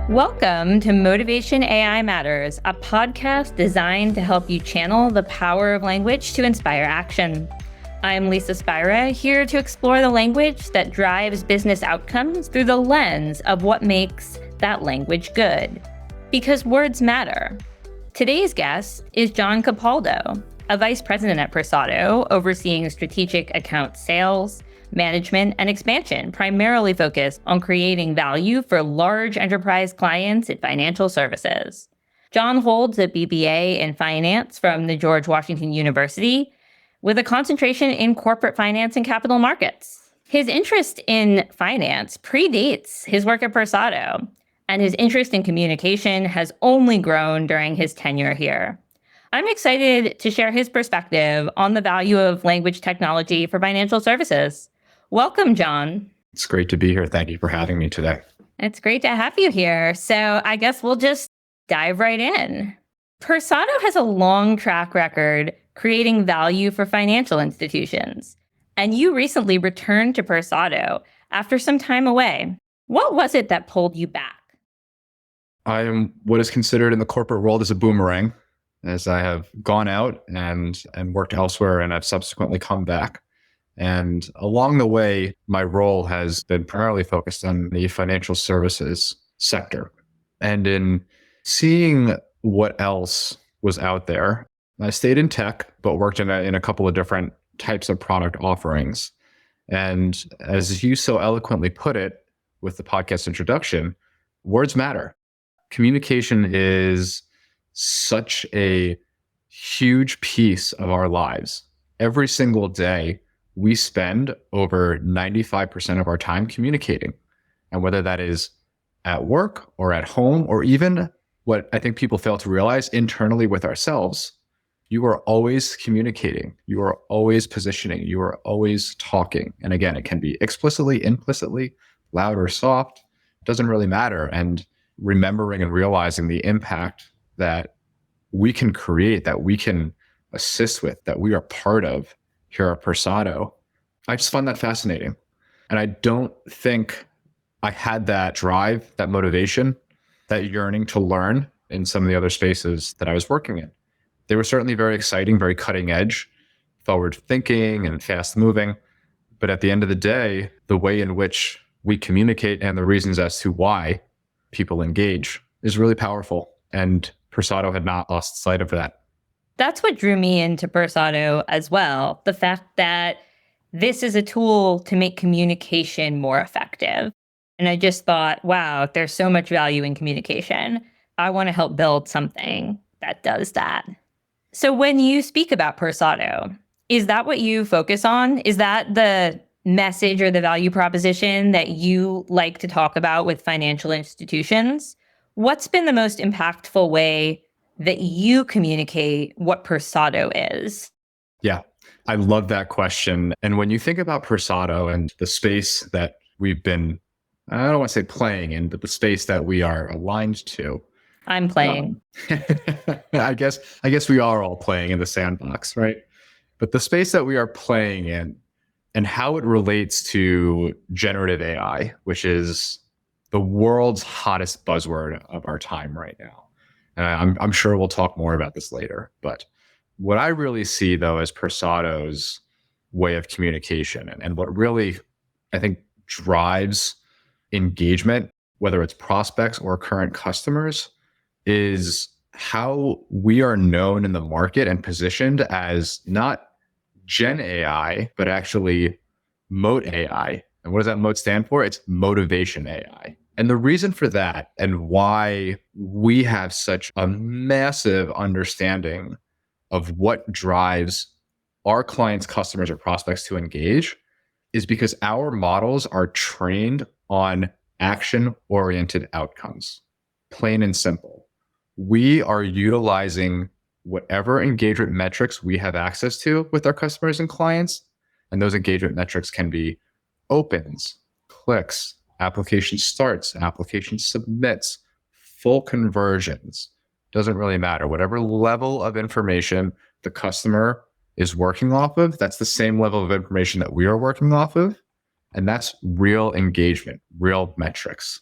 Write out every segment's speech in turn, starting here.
Welcome to Motivation AI Matters, a podcast designed to help you channel the power of language to inspire action. I'm Lisa Spira, here to explore the language that drives business outcomes through the lens of what makes that language good. Because words matter. Today's guest is Jon Capaldo, a vice president at Persado, overseeing strategic account sales, management, and expansion, primarily focused on creating value for large enterprise clients in financial services. Jon holds a BBA in finance from the George Washington University, with a concentration in corporate finance and capital markets. His interest in finance predates his work at Persado, and his interest in communication has only grown during his tenure here. I'm excited to share his perspective on the value of language technology for financial services. Welcome, Jon. It's great to be here. Thank you for having me today. It's great to have you here. So I guess we'll just dive right in. Persado has a long track record creating value for financial institutions. And you recently returned to Persado after some time away. What was it that pulled you back? I am what is considered in the corporate world as a boomerang, as I have gone out and worked elsewhere, and I've subsequently come back. And along the way, my role has been primarily focused on the financial services sector. And in seeing what else was out there, I stayed in tech, but worked in a couple of different types of product offerings. And as you so eloquently put it with the podcast introduction, words matter. Communication is such a huge piece of our lives. Every single day, we spend over 95% of our time communicating. And whether that is at work or at home, or even what I think people fail to realize internally with ourselves, you are always communicating. You are always positioning. You are always talking. And again, it can be explicitly, implicitly, loud or soft. It doesn't really matter. And remembering and realizing the impact that we can create, that we can assist with, that we are part of here at Persado, I just find that fascinating. And I don't think I had that drive, that motivation, that yearning to learn in some of the other spaces that I was working in. They were certainly very exciting, very cutting edge, forward thinking and fast moving. But at the end of the day, the way in which we communicate and the reasons as to why people engage is really powerful. And Persado had not lost sight of that. That's what drew me into Persado as well. The fact that this is a tool to make communication more effective. And I just thought, wow, there's so much value in communication. I want to help build something that does that. So when you speak about Persado, is that what you focus on? Is that the message or the value proposition that you like to talk about with financial institutions? What's been the most impactful way that you communicate what Persado is? Yeah, I love that question. And when you think about Persado and the space that we've been, I don't want to say playing in, but the space that we are aligned to. I'm playing. I guess we are all playing in the sandbox, right? But the space that we are playing in and how it relates to generative AI, which is the world's hottest buzzword of our time right now. I'm sure we'll talk more about this later. But what I really see, though, as Persado's way of communication and what really, I think, drives engagement, whether it's prospects or current customers, is how we are known in the market and positioned as not Gen AI, but actually Moat AI. And what does that Moat stand for? It's Motivation AI. And the reason for that and why we have such a massive understanding of what drives our clients, customers, or prospects to engage is because our models are trained on action-oriented outcomes, plain and simple. We are utilizing whatever engagement metrics we have access to with our customers and clients. And those engagement metrics can be opens, clicks, application starts, application submits, full conversions. Doesn't really matter. Whatever level of information the customer is working off of, that's the same level of information that we are working off of. And that's real engagement, real metrics.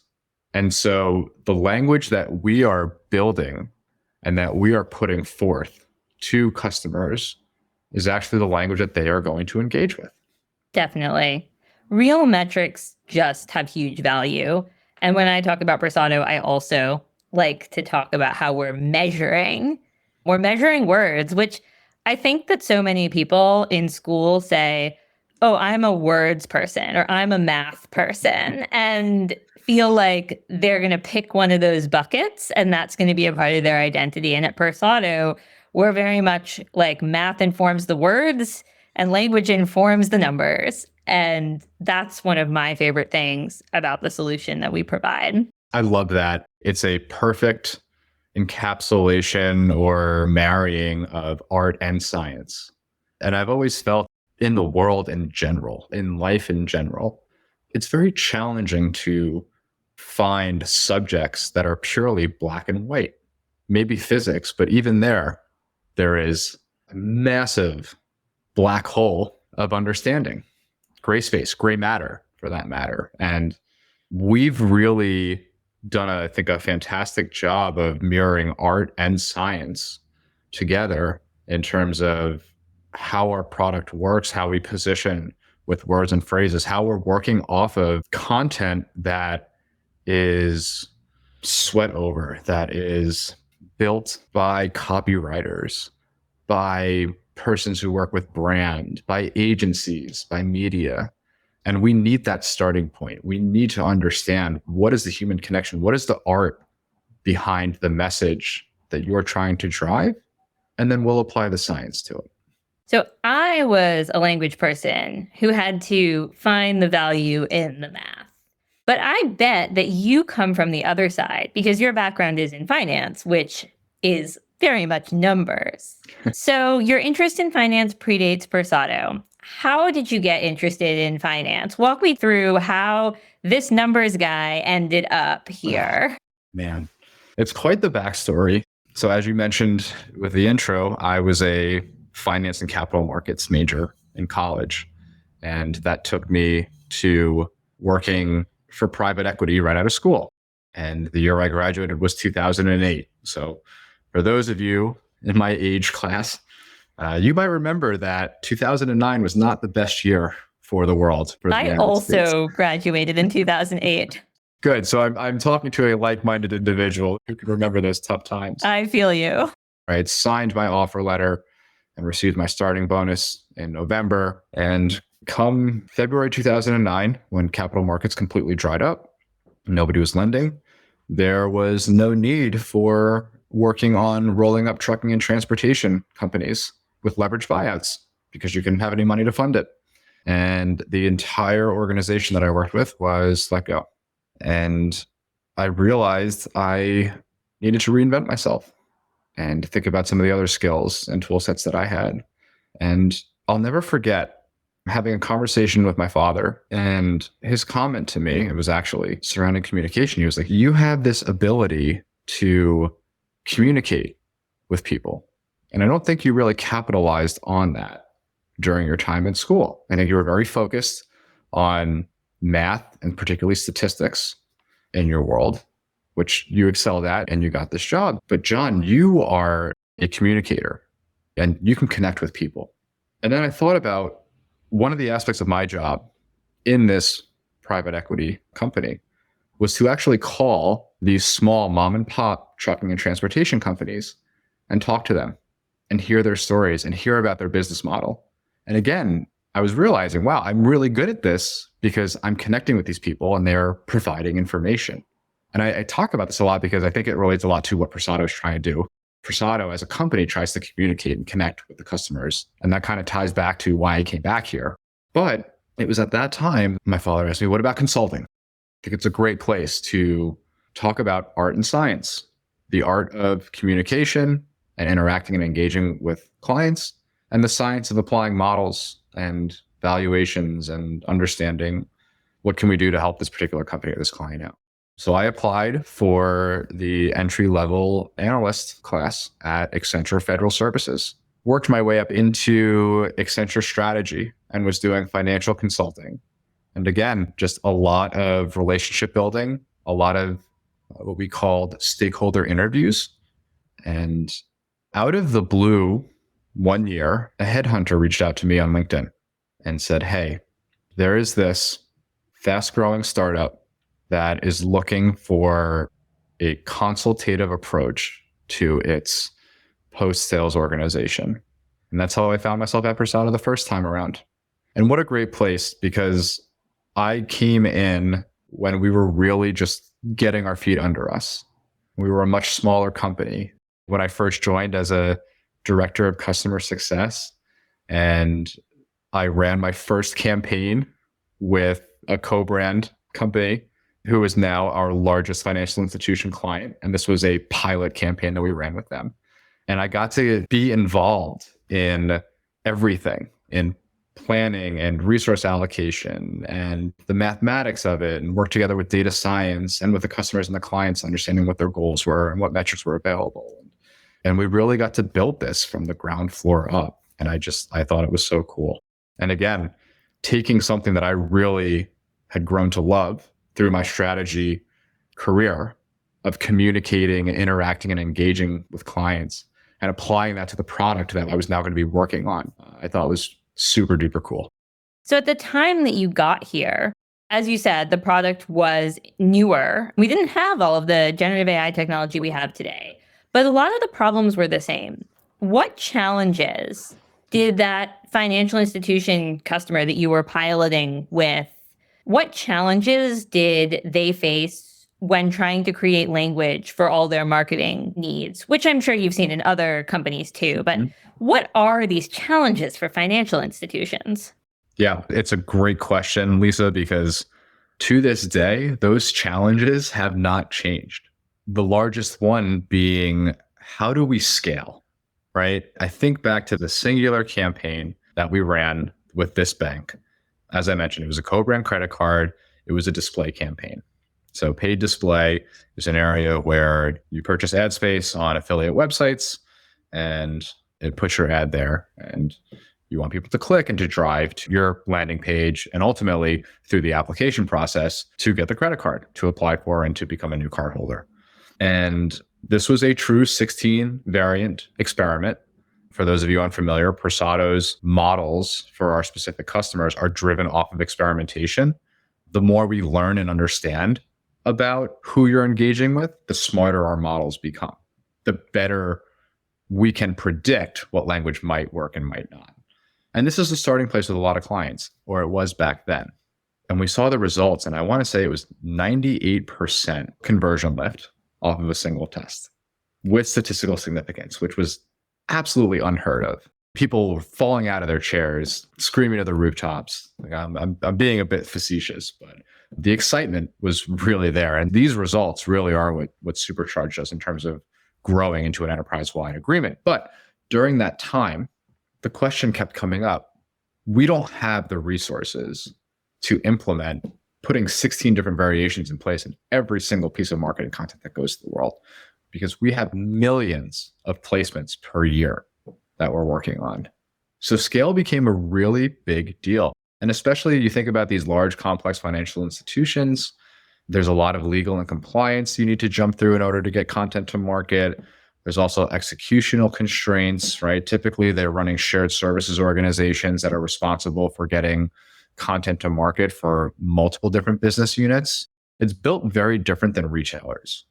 And so the language that we are building and that we are putting forth to customers is actually the language that they are going to engage with. Definitely. Real metrics just have huge value. And when I talk about Persado, I also like to talk about how we're measuring. We're measuring words, which I think that so many people in school say, oh, I'm a words person or I'm a math person, and feel like they're going to pick one of those buckets and that's going to be a part of their identity. And at Persado, we're very much like math informs the words and language informs the numbers. And that's one of my favorite things about the solution that we provide. I love that. It's a perfect encapsulation or marrying of art and science. And I've always felt in the world in general, in life in general, it's very challenging to find subjects that are purely black and white. Maybe physics, but even there is a massive black hole of understanding, gray space, gray matter for that matter. And we've really done, I think, a fantastic job of mirroring art and science together in terms of how our product works, how we position with words and phrases, how we're working off of content that is sweat over, that is built by copywriters, by persons who work with brand, by agencies, by media. And we need that starting point. We need to understand what is the human connection? What is the art behind the message that you're trying to drive? And then we'll apply the science to it. So I was a language person who had to find the value in the math. But I bet that you come from the other side because your background is in finance, which is very much numbers. So your interest in finance predates Persado. How did you get interested in finance? Walk me through how this numbers guy ended up here. Man, it's quite the backstory. So as you mentioned with the intro, I was a finance and capital markets major in college. And that took me to working for private equity right out of school. And the year I graduated was 2008. So for those of you in my age class, you might remember that 2009 was not the best year for the world. For the I also graduated in 2008. Good. So I'm talking to a like-minded individual who can remember those tough times. I feel you. Right. Signed my offer letter and received my starting bonus in November. And come February 2009, when capital markets completely dried up, nobody was lending, there was no need for working on rolling up trucking and transportation companies with leveraged buyouts because you couldn't have any money to fund it. And the entire organization that I worked with was let go. And I realized I needed to reinvent myself and think about some of the other skills and tool sets that I had. And I'll never forget having a conversation with my father, and his comment to me, it was actually surrounding communication. He was like, you have this ability to communicate with people. And I don't think you really capitalized on that during your time in school. I think you were very focused on math and particularly statistics in your world, which you excelled at and you got this job. But Jon, you are a communicator and you can connect with people. And then I thought about one of the aspects of my job in this private equity company was to actually call these small mom and pop trucking and transportation companies and talk to them and hear their stories and hear about their business model. And again, I was realizing, wow, I'm really good at this because I'm connecting with these people and they're providing information. And I talk about this a lot because I think it relates a lot to what Persado is trying to do. Persado as a company tries to communicate and connect with the customers. And that kind of ties back to why I came back here. But it was at that time, my father asked me, what about consulting? I think it's a great place to talk about art and science, the art of communication and interacting and engaging with clients, and the science of applying models and valuations and understanding what can we do to help this particular company or this client out. So I applied for the entry-level analyst class at Accenture Federal Services, worked my way up into Accenture Strategy and was doing financial consulting. And again, just a lot of relationship building, a lot of what we called stakeholder interviews. And out of the blue, one year, a headhunter reached out to me on LinkedIn and said, hey, there is this fast growing startup that is looking for a consultative approach to its post sales organization. And that's how I found myself at Persado the first time around. And what a great place, because I came in when we were really just getting our feet under us. We were a much smaller company. When I first joined as a director of customer success, and I ran my first campaign with a co-brand company who is now our largest financial institution client. And this was a pilot campaign that we ran with them. And I got to be involved in everything, in planning and resource allocation and the mathematics of it, and work together with data science and with the customers and the clients, understanding what their goals were and what metrics were available. And we really got to build this from the ground floor up. And I thought it was so cool. And again, taking something that I really had grown to love through my strategy career of communicating and interacting and engaging with clients and applying that to the product that I was now going to be working on, I thought was super duper cool. So at the time that you got here, as you said, the product was newer. We didn't have all of the generative AI technology we have today, but a lot of the problems were the same. What challenges did that financial institution customer that you were piloting with, what challenges did they face when trying to create language for all their marketing needs, which I'm sure you've seen in other companies too, but what are these challenges for financial institutions? Yeah, it's a great question, Lisa, because to this day, those challenges have not changed. The largest one being, how do we scale, right? I think back to the singular campaign that we ran with this bank. As I mentioned, it was a co-brand credit card. It was a display campaign. So paid display is an area where you purchase ad space on affiliate websites and it puts your ad there, and you want people to click and to drive to your landing page and ultimately through the application process to get the credit card to apply for and to become a new cardholder. And this was a true 16 variant experiment. For those of you unfamiliar, Persado's models for our specific customers are driven off of experimentation. The more we learn and understand about who you're engaging with, the smarter our models become, the better we can predict what language might work and might not. And this is the starting place with a lot of clients, or it was back then. And we saw the results, and I want to say it was 98% conversion lift off of a single test with statistical significance, which was absolutely unheard of. People were falling out of their chairs, screaming at the rooftops. Like, I'm being a bit facetious, but the excitement was really there. And these results really are what supercharged us in terms of growing into an enterprise-wide agreement. But during that time, the question kept coming up. We don't have the resources to implement putting 16 different variations in place in every single piece of marketing content that goes to the world, because we have millions of placements per year that we're working on. So scale became a really big deal. And especially you think about these large, complex financial institutions, there's a lot of legal and compliance you need to jump through in order to get content to market. There's also executional constraints, right? Typically, they're running shared services organizations that are responsible for getting content to market for multiple different business units. It's built very different than retailers.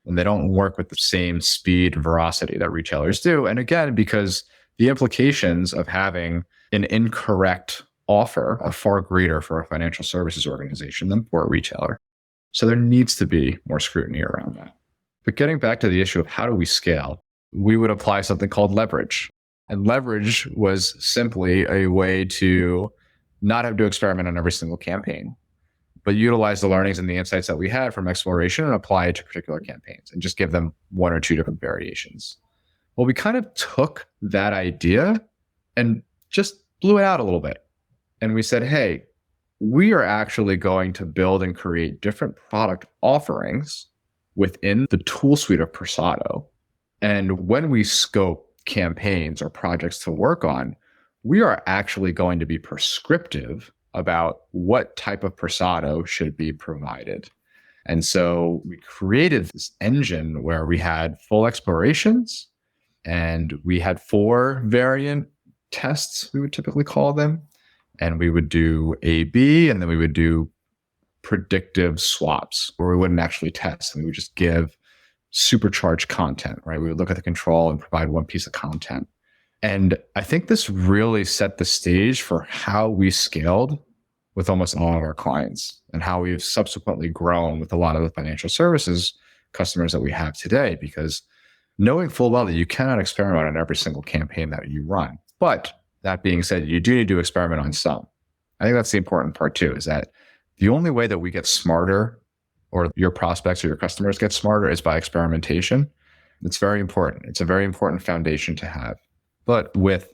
And they don't work with the same speed and veracity that retailers do. And again, because the implications of having an incorrect offer are far greater for a financial services organization than for a retailer. So there needs to be more scrutiny around that. But getting back to the issue of how do we scale, we would apply something called leverage. And leverage was simply a way to not have to experiment on every single campaign, but utilize the learnings and the insights that we had from exploration and apply it to particular campaigns and just give them one or two different variations. Well, we kind of took that idea and just blew it out a little bit. And we said, hey, we are actually going to build and create different product offerings within the tool suite of Persado. And when we scope campaigns or projects to work on, we are actually going to be prescriptive about what type of Persado should be provided. And so we created this engine where we had full explorations and we had 4 variant tests, we would typically call them. And we would do A B, and then we would do predictive swaps where we wouldn't actually test and we would just give supercharged content, right? We would look at the control and provide one piece of content. And I think this really set the stage for how we scaled with almost all of our clients and how we've subsequently grown with a lot of the financial services customers that we have today, because knowing full well that you cannot experiment on every single campaign that you run. But that being said, you do need to experiment on some. I think that's the important part too, is that the only way that we get smarter or your prospects or your customers get smarter is by experimentation. It's very important. It's a very important foundation to have. But with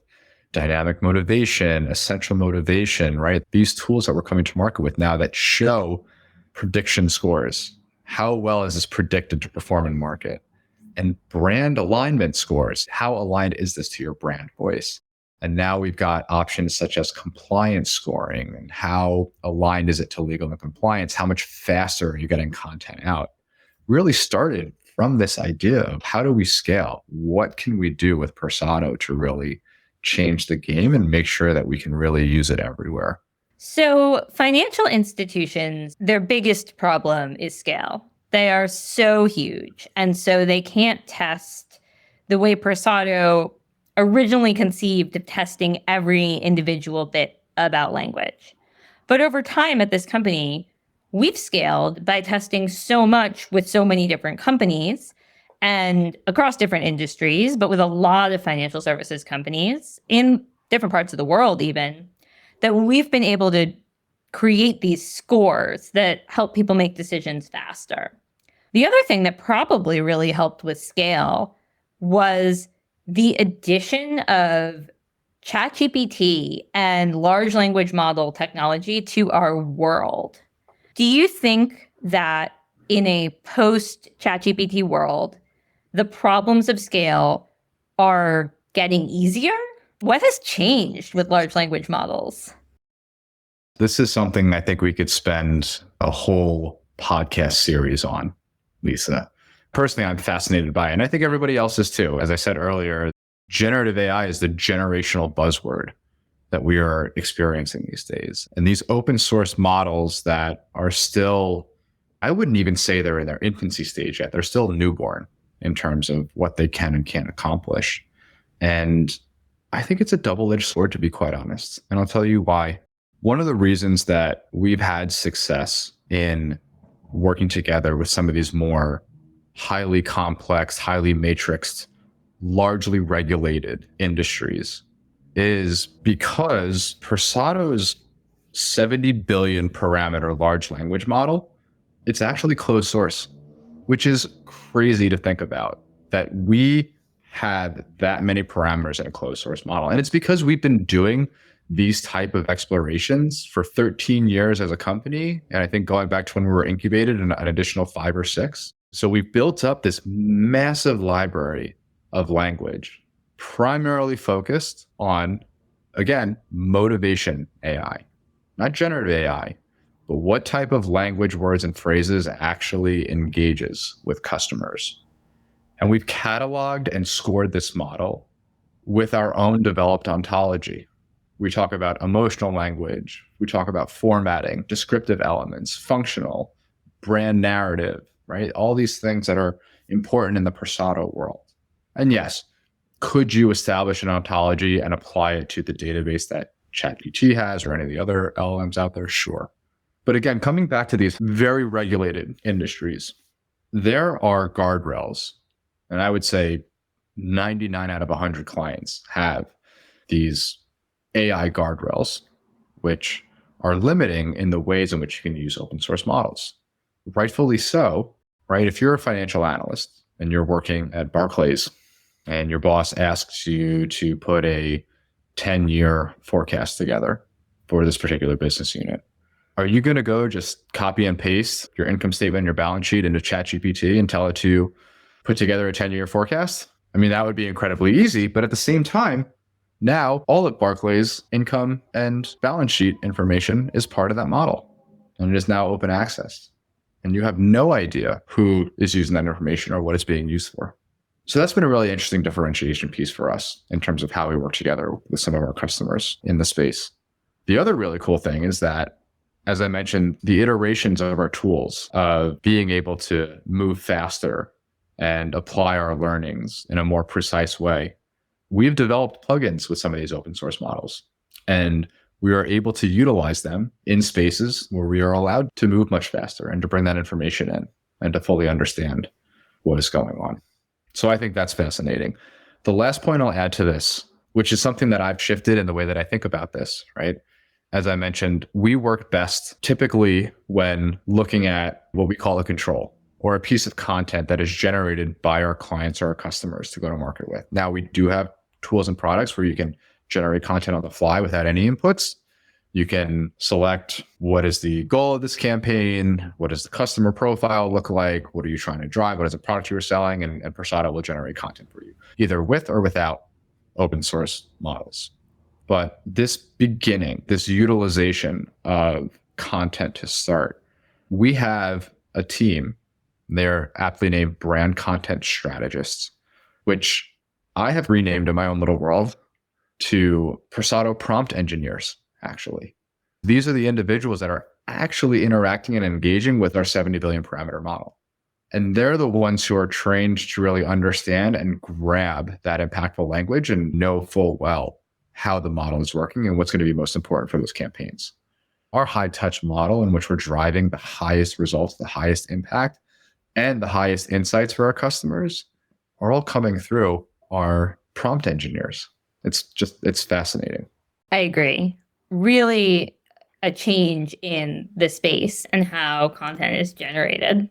dynamic motivation, essential motivation, right? These tools that we're coming to market with now that show prediction scores. How well is this predicted to perform in market? And brand alignment scores. How aligned is this to your brand voice? And now we've got options such as compliance scoring and how aligned is it to legal and compliance? How much faster are you getting content out? Really started from this idea of how do we scale? What can we do with Persado to really change the game and make sure that we can really use it everywhere? So financial institutions, their biggest problem is scale. They are so huge. And so they can't test the way Persado originally conceived of testing every individual bit about language. But over time at this company, we've scaled by testing so much with so many different companies and across different industries, but with a lot of financial services companies in different parts of the world even, that we've been able to create these scores that help people make decisions faster. The other thing that probably really helped with scale was the addition of ChatGPT and large language model technology to our world. Do you think that in a post-ChatGPT world, the problems of scale are getting easier? What has changed with large language models? This is something I think we could spend a whole podcast series on, Lisa. Personally, I'm fascinated by it, and I think everybody else is too. As I said earlier, generative AI is the generational buzzword that we are experiencing these days. And these open source models that are still, I wouldn't even say they're in their infancy stage yet. They're still newborn in terms of what they can and can't accomplish. And I think it's a double-edged sword, to be quite honest. And I'll tell you why. One of the reasons that we've had success in working together with some of these more highly complex, highly matrixed, largely regulated industries is because Persado's 70 billion parameter large language model, it's actually closed source, which is crazy to think about, that we have that many parameters in a closed source model. And it's because we've been doing these type of explorations for 13 years as a company. And I think going back to when we were incubated an additional 5 or 6. So we've built up this massive library of language, primarily focused on, again, motivation AI, not generative AI, but what type of language, words, and phrases actually engages with customers. And we've cataloged and scored this model with our own developed ontology. We talk about emotional language. We talk about formatting, descriptive elements, functional, brand narrative, right? All these things that are important in the Persado world. And yes, could you establish an ontology and apply it to the database that ChatGPT has or any of the other LLMs out there? Sure. But again, coming back to these very regulated industries, there are guardrails. And I would say 99 out of 100 clients have these AI guardrails, which are limiting in the ways in which you can use open source models. Rightfully so, right? If you're a financial analyst and you're working at Barclays and your boss asks you to put a 10-year forecast together for this particular business unit, are you going to go just copy and paste your income statement and your balance sheet into ChatGPT and tell it to put together a 10-year forecast? I mean, that would be incredibly easy, but at the same time, now all of Barclays' income and balance sheet information is part of that model, and it is now open access. and you have no idea who is using that information or what it's being used for. So that's been a really interesting differentiation piece for us in terms of how we work together with some of our customers in the space. The other really cool thing is that, as I mentioned, the iterations of our tools of being able to move faster and apply our learnings in a more precise way. We've developed plugins with some of these open source models, and we are able to utilize them in spaces where we are allowed to move much faster and to bring that information in and to fully understand what is going on. So I think that's fascinating. The last point I'll add to this, which is something that I've shifted in the way that I think about this, right? As I mentioned, we work best typically when looking at what we call a control or a piece of content that is generated by our clients or our customers to go to market with. Now, we do have tools and products where you can generate content on the fly without any inputs. You can select what is the goal of this campaign, what does the customer profile look like, what are you trying to drive, what is the product you're selling, and Persado will generate content for you, either with or without open source models. But this utilization of content to start, we have a team, they're aptly named brand content strategists, which I have renamed in my own little world to Persado prompt engineers, actually. These are the individuals that are actually interacting and engaging with our 70 billion parameter model. And they're the ones who are trained to really understand and grab that impactful language and know full well how the model is working and what's going to be most important for those campaigns. Our high touch model in which we're driving the highest results, the highest impact, and the highest insights for our customers are all coming through our prompt engineers. It's fascinating. I agree. Really a change in the space and how content is generated.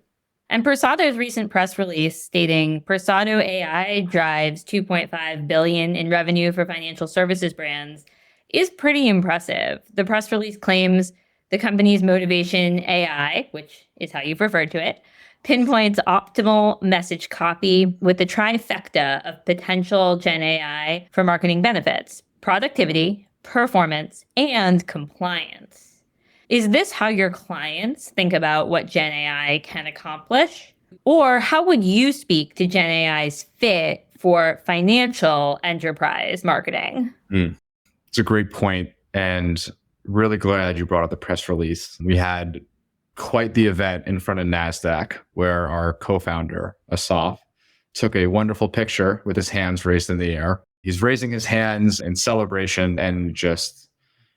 And Persado's recent press release stating Persado AI drives 2.5 billion in revenue for financial services brands is pretty impressive. The press release claims the company's Motivation AI, which is how you've referred to it, pinpoints optimal message copy with the trifecta of potential Gen AI for marketing benefits: productivity, performance, and compliance. Is this how your clients think about what Gen AI can accomplish? Or how would you speak to Gen AI's fit for financial enterprise marketing? It's a great point, and really glad you brought up the press release. We had quite the event in front of NASDAQ where our co-founder, Asaf, took a wonderful picture with his hands raised in the air. He's raising his hands in celebration and just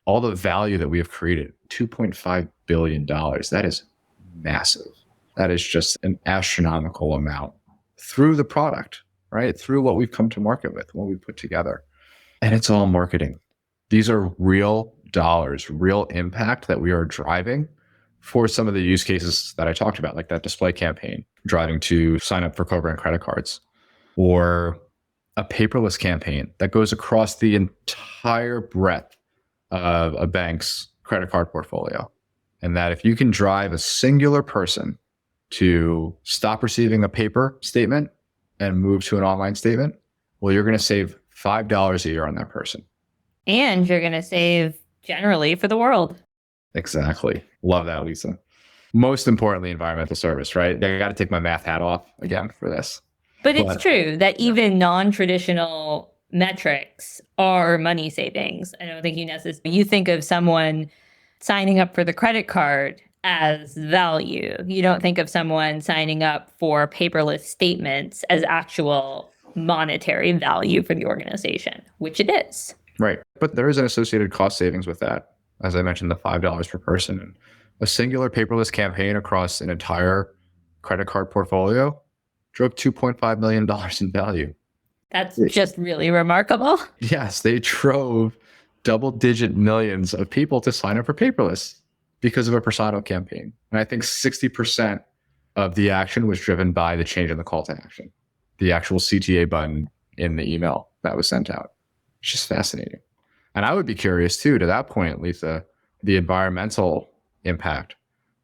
all the value that we have created. $2.5 billion. That is massive. That is just an astronomical amount through the product, right? Through what we've come to market with, what we've put together. And it's all marketing. These are real dollars, real impact that we are driving for some of the use cases that I talked about, like that display campaign, driving to sign up for co-brand credit cards, or a paperless campaign that goes across the entire breadth of a bank's credit card portfolio. And that if you can drive a singular person to stop receiving a paper statement and move to an online statement, well, you're going to save $5 a year on that person. And you're going to save generally for the world. Exactly. Love that, Lisa. Most importantly, environmental service, right? I got to take my math hat off again for this. But it's true that even non-traditional metrics are money savings. I don't think you think of someone signing up for the credit card as value. You don't think of someone signing up for paperless statements as actual monetary value for the organization, which it is. Right. But there is an associated cost savings with that. As I mentioned, the $5 per person. And a singular paperless campaign across an entire credit card portfolio drove $2.5 million in value. That's just really remarkable. Yes, they drove double-digit millions of people to sign up for paperless because of a Persado campaign. And I think 60% of the action was driven by the change in the call to action, the actual CTA button in the email that was sent out. It's just fascinating. And I would be curious too, to that point, Lisa, the environmental impact.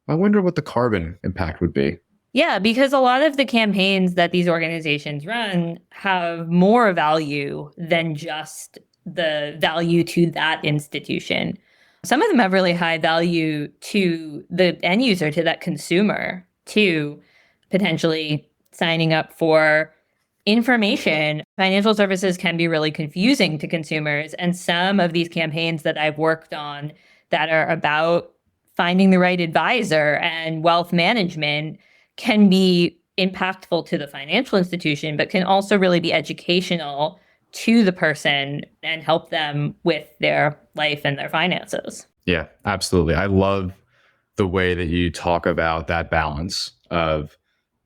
I wonder what the carbon impact would be. Yeah, because a lot of the campaigns that these organizations run have more value than just the value to that institution. Some of them have really high value to the end user, to that consumer. Two, potentially signing up for information. Financial services can be really confusing to consumers. And some of these campaigns that I've worked on that are about finding the right advisor and wealth management can be impactful to the financial institution, but can also really be educational to the person and help them with their life and their finances. Yeah, absolutely. I love the way that you talk about that balance of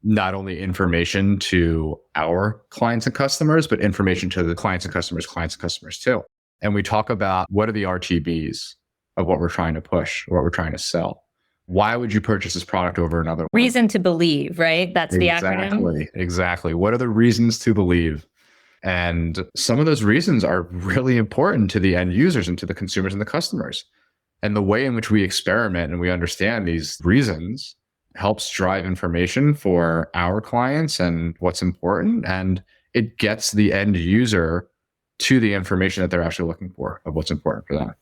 not only information to our clients and customers, but information to the clients and customers too. And we talk about what are the RTBs of what we're trying to push, what we're trying to sell. Why would you purchase this product over another one? Reason to believe, right? That's the acronym. Exactly. What are the reasons to believe? And some of those reasons are really important to the end users and to the consumers and the customers. And the way in which we experiment and we understand these reasons helps drive information for our clients and what's important. And it gets the end user to the information that they're actually looking for of what's important for them.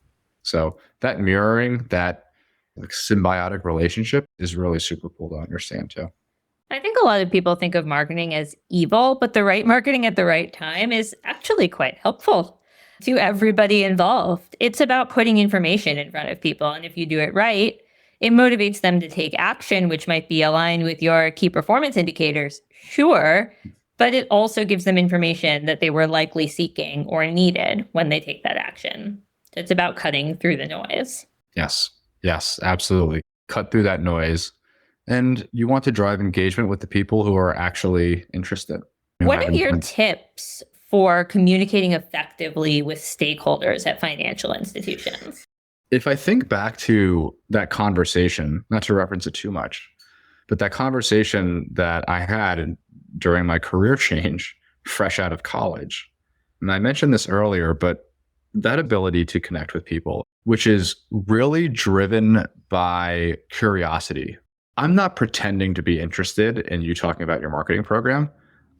So that mirroring, that like symbiotic relationship is really super cool to understand too. I think a lot of people think of marketing as evil, but the right marketing at the right time is actually quite helpful to everybody involved. It's about putting information in front of people. And if you do it right, it motivates them to take action, which might be aligned with your key performance indicators. Sure. But it also gives them information that they were likely seeking or needed when they take that action. It's about cutting through the noise. Yes. Yes, absolutely. Cut through that noise. And you want to drive engagement with the people who are actually interested. What are your tips for communicating effectively with stakeholders at financial institutions? If I think back to that conversation, not to reference it too much, but that conversation that I had during my career change, fresh out of college, and I mentioned this earlier, but that ability to connect with people, which is really driven by curiosity. I'm not pretending to be interested in you talking about your marketing program.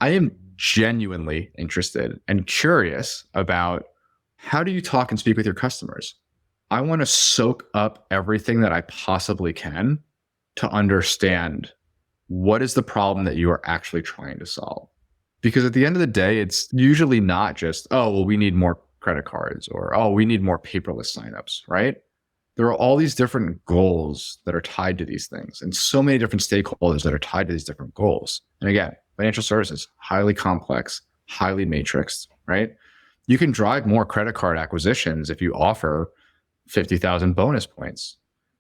I am genuinely interested and curious about how do you talk and speak with your customers? I want to soak up everything that I possibly can to understand what is the problem that you are actually trying to solve. Because at the end of the day, it's usually not just, oh, well, we need more credit cards or, oh, we need more paperless signups, right? There are all these different goals that are tied to these things and so many different stakeholders that are tied to these different goals. And again, financial services, highly complex, highly matrixed, right? You can drive more credit card acquisitions if you offer 50,000 bonus points.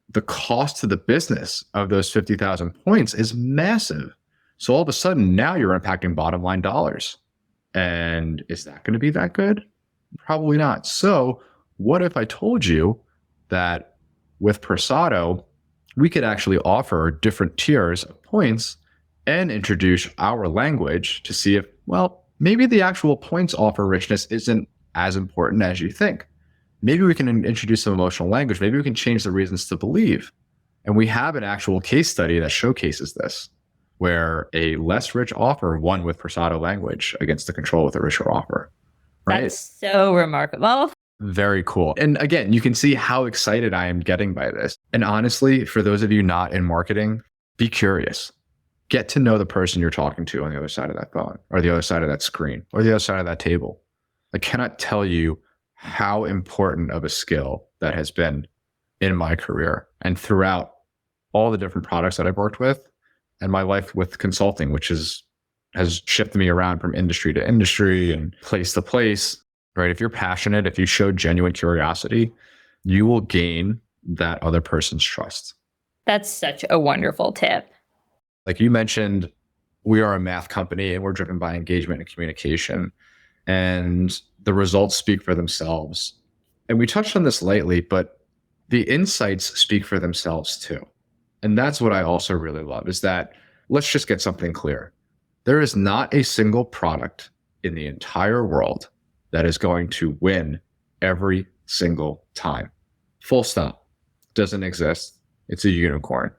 The cost to the business of those 50,000 points is massive. So all of a sudden, now you're impacting bottom line dollars. And is that going to be that good? Probably not. So what if I told you that with Persado, we could actually offer different tiers of points and introduce our language to see if, well, maybe the actual points offer richness isn't as important as you think. Maybe we can introduce some emotional language. Maybe we can change the reasons to believe. And we have an actual case study that showcases this, where a less rich offer won with Persado language against the control with a richer offer. Right? That's so remarkable. Very cool. And again, you can see how excited I am getting by this. And honestly, for those of you not in marketing, be curious. Get to know the person you're talking to on the other side of that phone or the other side of that screen or the other side of that table. I cannot tell you how important of a skill that has been in my career and throughout all the different products that I've worked with and my life with consulting, which has shifted me around from industry to industry and place to place, right? If you're passionate, if you show genuine curiosity, you will gain that other person's trust. That's such a wonderful tip. Like you mentioned, we are a math company and we're driven by engagement and communication, and the results speak for themselves. And we touched on this lately, but the insights speak for themselves too. And that's what I also really love is that let's just get something clear. There is not a single product in the entire world that is going to win every single time. Full stop. Doesn't exist. It's a unicorn.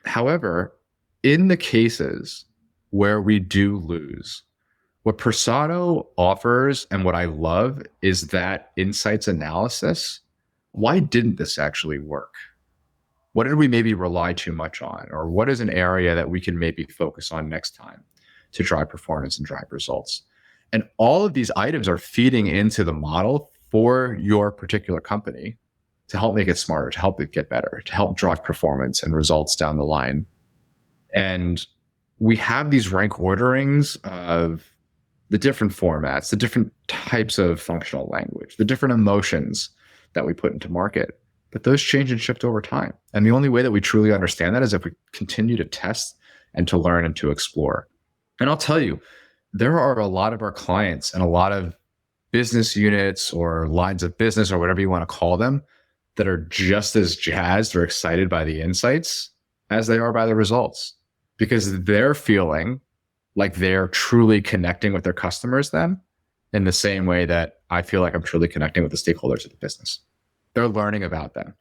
However, in the cases where we do lose, what Persado offers and what I love is that insights analysis. Why didn't this actually work? What did we maybe rely too much on? Or what is an area that we can maybe focus on next time to drive performance and drive results? And all of these items are feeding into the model for your particular company to help make it smarter, to help it get better, to help drive performance and results down the line. And we have these rank orderings of the different formats, the different types of functional language, the different emotions that we put into market. But those change and shift over time. And the only way that we truly understand that is if we continue to test and to learn and to explore. And I'll tell you, there are a lot of our clients and a lot of business units or lines of business or whatever you want to call them that are just as jazzed or excited by the insights as they are by the results, because they're feeling like they're truly connecting with their customers then in the same way that I feel like I'm truly connecting with the stakeholders of the business. They're learning about them.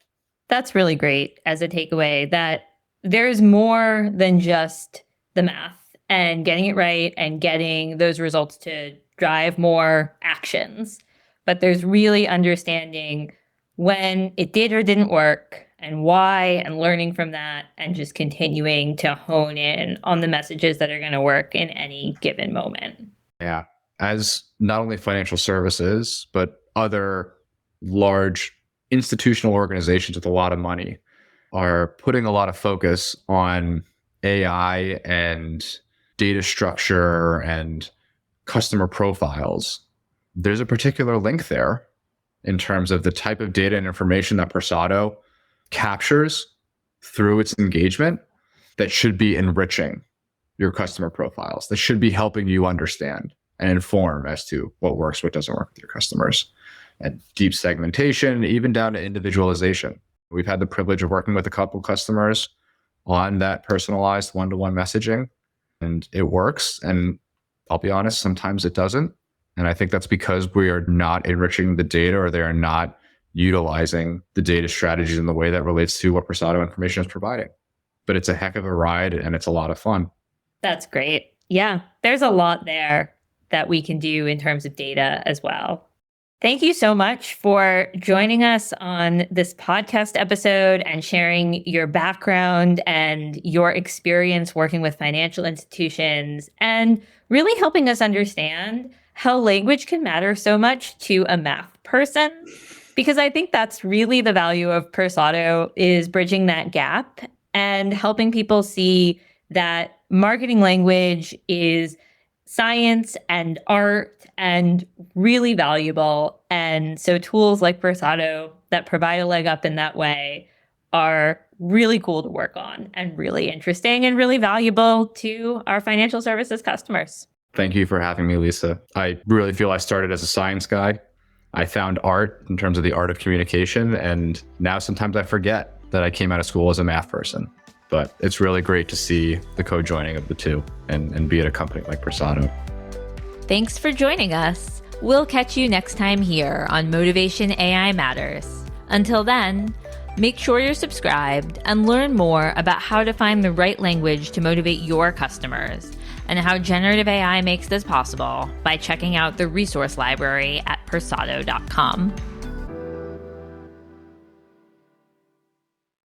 That's really great as a takeaway, that there's more than just the math and getting it right and getting those results to drive more actions. But there's really understanding when it did or didn't work and why, and learning from that and just continuing to hone in on the messages that are going to work in any given moment. Yeah. As not only financial services, but other large institutional organizations with a lot of money are putting a lot of focus on AI and data structure and customer profiles. There's a particular link there in terms of the type of data and information that Persado captures through its engagement that should be enriching your customer profiles, that should be helping you understand and inform as to what works, what doesn't work with your customers, and deep segmentation, even down to individualization. We've had the privilege of working with a couple customers on that personalized one-to-one messaging, and it works. And I'll be honest, sometimes it doesn't. And I think that's because we are not enriching the data, or they are not utilizing the data strategies in the way that relates to what Persado information is providing. But it's a heck of a ride and it's a lot of fun. That's great. Yeah, there's a lot there that we can do in terms of data as well. Thank you so much for joining us on this podcast episode and sharing your background and your experience working with financial institutions, and really helping us understand how language can matter so much to a math person. Because I think that's really the value of Persado, is bridging that gap and helping people see that marketing language is science and art and really valuable. And so tools like Persado that provide a leg up in that way are really cool to work on and really interesting and really valuable to our financial services customers. Thank you for having me, Lisa. I really feel I started as a science guy. I found art in terms of the art of communication. And now sometimes I forget that I came out of school as a math person. But it's really great to see the co-joining of the two and be at a company like Persado. Thanks for joining us. We'll catch you next time here on Motivation AI Matters. Until then, make sure you're subscribed and learn more about how to find the right language to motivate your customers, and how generative AI makes this possible by checking out the resource library at persado.com.